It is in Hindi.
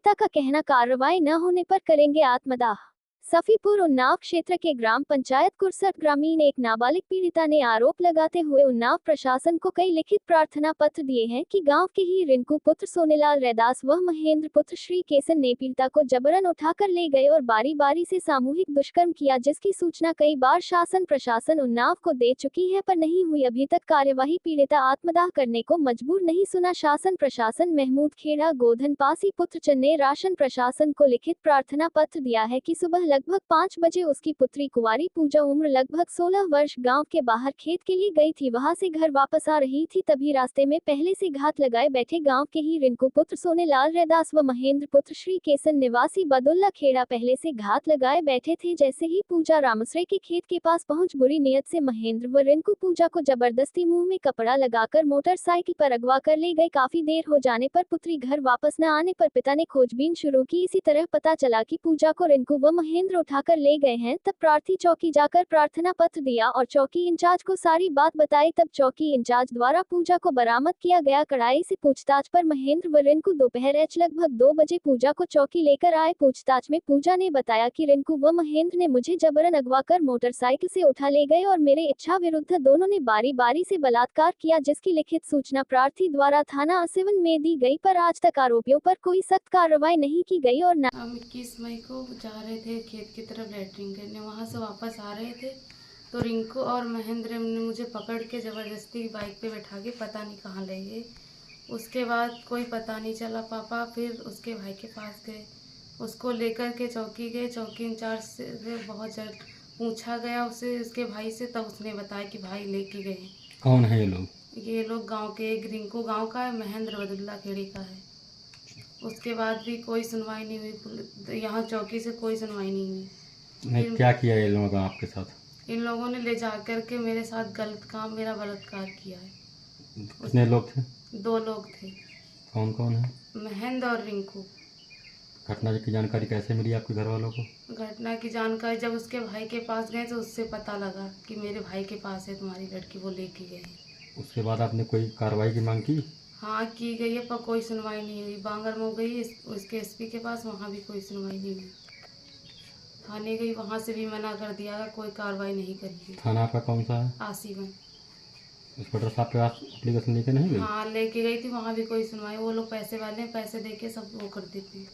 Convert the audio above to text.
पीड़िता का कहना कार्रवाई न होने पर करेंगे आत्मदाह। सफीपुर उन्नाव क्षेत्र के ग्राम पंचायत कुरसट ग्रामीण एक नाबालिग पीड़िता ने आरोप लगाते हुए उन्नाव प्रशासन को कई लिखित प्रार्थना पत्र दिए हैं कि गांव के ही रिंकू पुत्र सोनेलाल रैदास व महेंद्र पुत्र श्री केसन ने पीड़िता को जबरन उठाकर ले गए और बारी बारी से सामूहिक दुष्कर्म किया, जिसकी सूचना कई बार शासन प्रशासन उन्नाव को दे चुकी है पर नहीं हुई अभी तक कार्यवाही। पीड़िता आत्मदाह करने को मजबूर नहीं सुना शासन प्रशासन। महमूद खेड़ा गोधन पासी पुत्रचंद ने राशन प्रशासन को लिखित प्रार्थना पत्र दिया है कि सुबह लगभग 5 बजे उसकी पुत्री कुंवारी पूजा उम्र लगभग 16 वर्ष गांव के बाहर खेत के लिए गई थी। वहां से घर वापस आ रही थी, तभी रास्ते में पहले से घात लगाए बैठे गांव के ही रिंकू पुत्र सोनेलाल रैदास व महेंद्र पुत्र श्री केसन निवासी बदुल्ला खेड़ा पहले से घात लगाए बैठे थे। जैसे ही पूजा रामसरे के खेत के पास पहुंच बुरी नियत से महेंद्र व रिंकू पूजा को जबरदस्ती मुंह में कपड़ा लगाकर मोटरसाइकिल पर अगवा कर ले गए। काफी देर हो जाने पर पुत्री घर वापस न आने पर पिता ने खोजबीन शुरू की। इसी तरह पता चला कि पूजा को रिंकू व महेंद्र उठाकर ले गए हैं। तब प्रार्थी चौकी जाकर प्रार्थना पत्र दिया और चौकी इंचार्ज को सारी बात बताई। तब चौकी इंचार्ज द्वारा पूजा को बरामद किया गया। कड़ाई से पूछताछ पर महेंद्र व रिंकू दोपहर लगभग 2 बजे पूजा को चौकी लेकर आए। पूछताछ में पूजा ने बताया कि रिंकू व महेंद्र ने मुझे जबरन अगवा कर मोटरसाइकिल से उठा ले गए और मेरे इच्छा विरुद्ध दोनों ने बारी बारी से बलात्कार किया, जिसकी लिखित सूचना प्रार्थी द्वारा थाना आसिवन में दी गई पर आज तक आरोपियों पर कोई सख्त कार्रवाई नहीं की गई। और हम 21 मई को जा रहे थे खेत की तरफ लैट्रिन करने, वहाँ से वापस आ रहे थे तो रिंकू और महेंद्र ने मुझे पकड़ के ज़बरदस्ती बाइक पे बैठा के पता नहीं कहाँ ले गए। उसके बाद कोई पता नहीं चला। पापा फिर उसके भाई के पास गए, उसको लेकर के चौकी गए। चौकी इंचार्ज से बहुत जल्द पूछा गया उसे, उसके भाई से, तब उसने बताया कि भाई लेके गए। कौन है ये लोग? ये लोग गांव के, एक रिंकू गांव का है, महेंद्र बदुल्ला खेड़ी का है। उसके बाद भी कोई सुनवाई नहीं हुई, यहाँ चौकी से कोई सुनवाई नहीं हुई। नहीं, क्या किया ये लोगों का आपके साथ? इन लोगों ने ले जा कर के मेरे साथ गलत काम, मेरा बलात्कार किया है। कितने लोग थे? 2 लोग थे। कौन कौन है? महेंद्र और रिंकू। घटना की जानकारी कैसे मिली आपके घर वालों को? घटना की जानकारी जब उसके भाई के पास गए तो उससे पता लगा कि मेरे भाई के पास है तुम्हारी लड़की, वो लेके गए। उसके बाद आपने कोई कार्रवाई की मांग की? हाँ की गई है पर कोई सुनवाई नहीं हुई। बांगर में गई उसके एसपी के पास, वहाँ भी कोई सुनवाई नहीं हुई। थाने गई, वहाँ से भी मना कर दिया, कोई कार्रवाई नहीं करी। थाना आपका कौन सा है? आसिवन। इंस्पेक्टर साहब के पास एप्लीकेशन लेके नहीं गई? हाँ लेके गई थी, वहाँ भी कोई सुनवाई। वो लोग पैसे वाले हैं, पैसे दे के सब वो कर देते हैं।